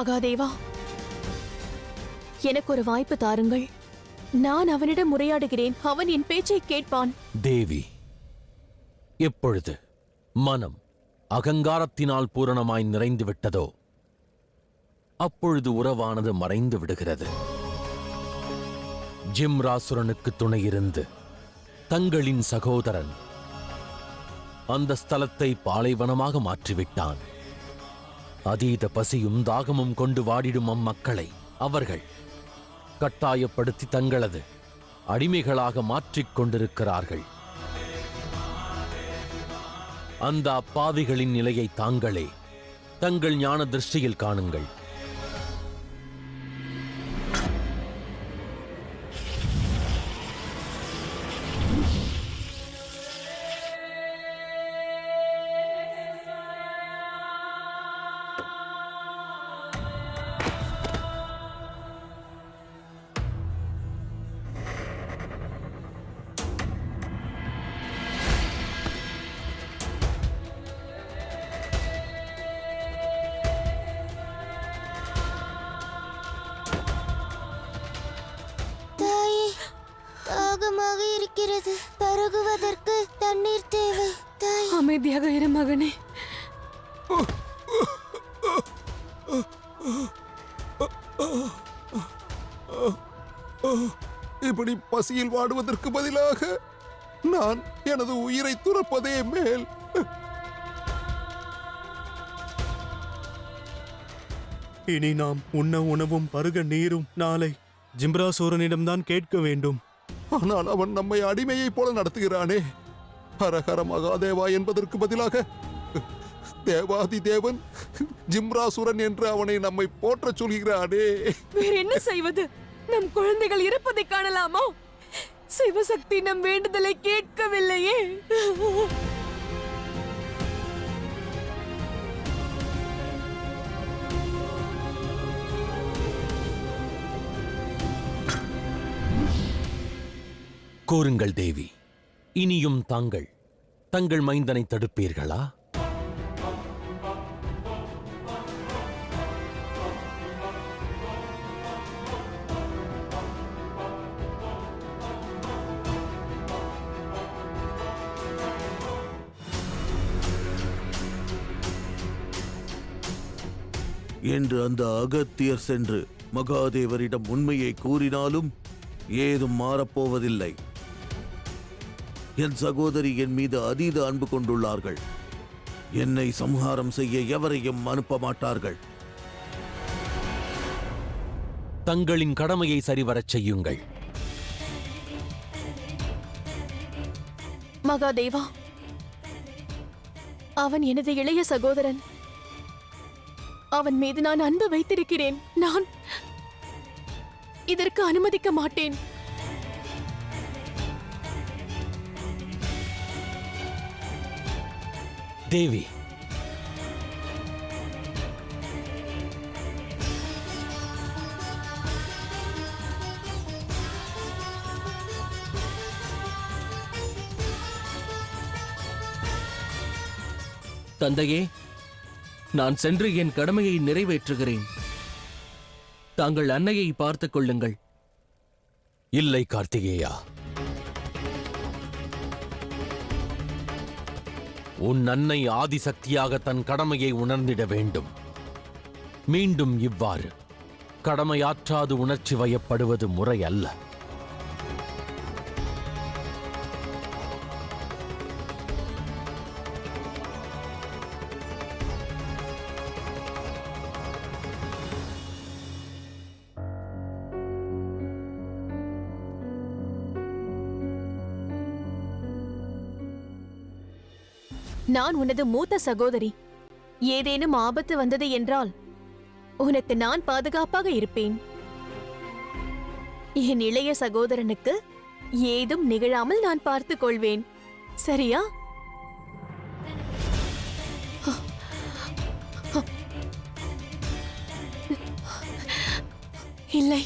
மகாதேவா, எனக்கு ஒரு வாய்ப்பு தாருங்கள். நான் அவனிடம் முறையாடுகிறேன். அவன் என் பேச்சை கேட்பான். தேவி, எப்பொழுது மனம் அகங்காரத்தினால் பூரணமாய் நிறைந்து விட்டதோ அப்பொழுது உறவானது மறைந்து விடுகிறது. ஜிம்ராசுரனுக்கு துணையிருந்து தங்களின் சகோதரன் அந்த ஸ்தலத்தை பாலைவனமாக மாற்றிவிட்டான். அதீத பசியும் தாகமும் கொண்டு வாடிடும் அம்மக்களை அவர்கள் கட்டாயப்படுத்தி தங்களது அடிமைகளாக மாற்றிக் கொண்டிருக்கிறார்கள். அந்த அப்பாவிகளின் நிலையை தாங்களே தங்கள் ஞான திருஷ்டியில் காணுங்கள். பருகுவதற்கு தண்ணீர் தேவை. அமைதியாக இரு மகனே. இப்படி பசியில் வாடுவதற்கு பதிலாக நான் எனது உயிரை துறப்பதே மேல். இனி நாம் உண்ண உணவும் பருக நீரும் நாளை ஜிம்ராசூரனிடம்தான் கேட்க வேண்டும். ஆனால் அவன் நம்மை அடிமையை போல நடத்துகிறானே. ஹரஹர மகாதேவா என்பதற்கு பதிலாக தேவாதி தேவன் ஜிம்ராசுரன் என்று அவனை நம்மை போற்ற சொல்கிறானே. வேற என்ன செய்வது? நம் குழந்தைகள் இருப்பதை காணலாமா? சிவசக்தி நம் வேண்டுதலை கேட்கவில்லையே. கூறுங்கள் தேவி, இனியும் தாங்கள் தங்கள் மைந்தனை தடுப்பீர்களா? என்று அந்த அகத்தியர் சென்று மகாதேவரிடம் உண்மையை கூறினாலும் ஏதும் மாறப்போவதில்லை. என் சகோதரி என் மீது அதீத அன்பு கொண்டுள்ளார்கள். என்னை சம்ஹாரம் செய்ய எவரையும் அனுப்ப மாட்டார்கள். தங்களின் கடமையை சரிவரச் செய்யுங்கள். மகாதேவா, அவன் எனது இளைய சகோதரன். அவன் மீது நான் அன்பு வைத்திருக்கிறேன். நான் இதற்கு அனுமதிக்க மாட்டேன். தேவி, தந்தையே, நான் சென்று என் கடமையை நிறைவேற்றுகிறேன். தாங்கள் அன்னையை பார்த்துக் கொள்ளுங்கள். இல்லை கார்த்திகேயா, உன் அன்னை ஆதிசக்தியாக தன் கடமையை உணர்ந்திட வேண்டும். மீண்டும் இவ்வாறு கடமையாற்றாது உணர்ச்சி வயப்படுவது முறை அல்ல. நான் உனது மூத்த சகோதரி. ஏதேனும் ஆபத்து வந்தது என்றால் உனக்கு நான் பாதுகாப்பாக இருப்பேன். என் இளைய சகோதரனுக்கு ஏதும் நிகழாமல் நான் பார்த்துக் கொள்வேன். சரியா? இல்லை,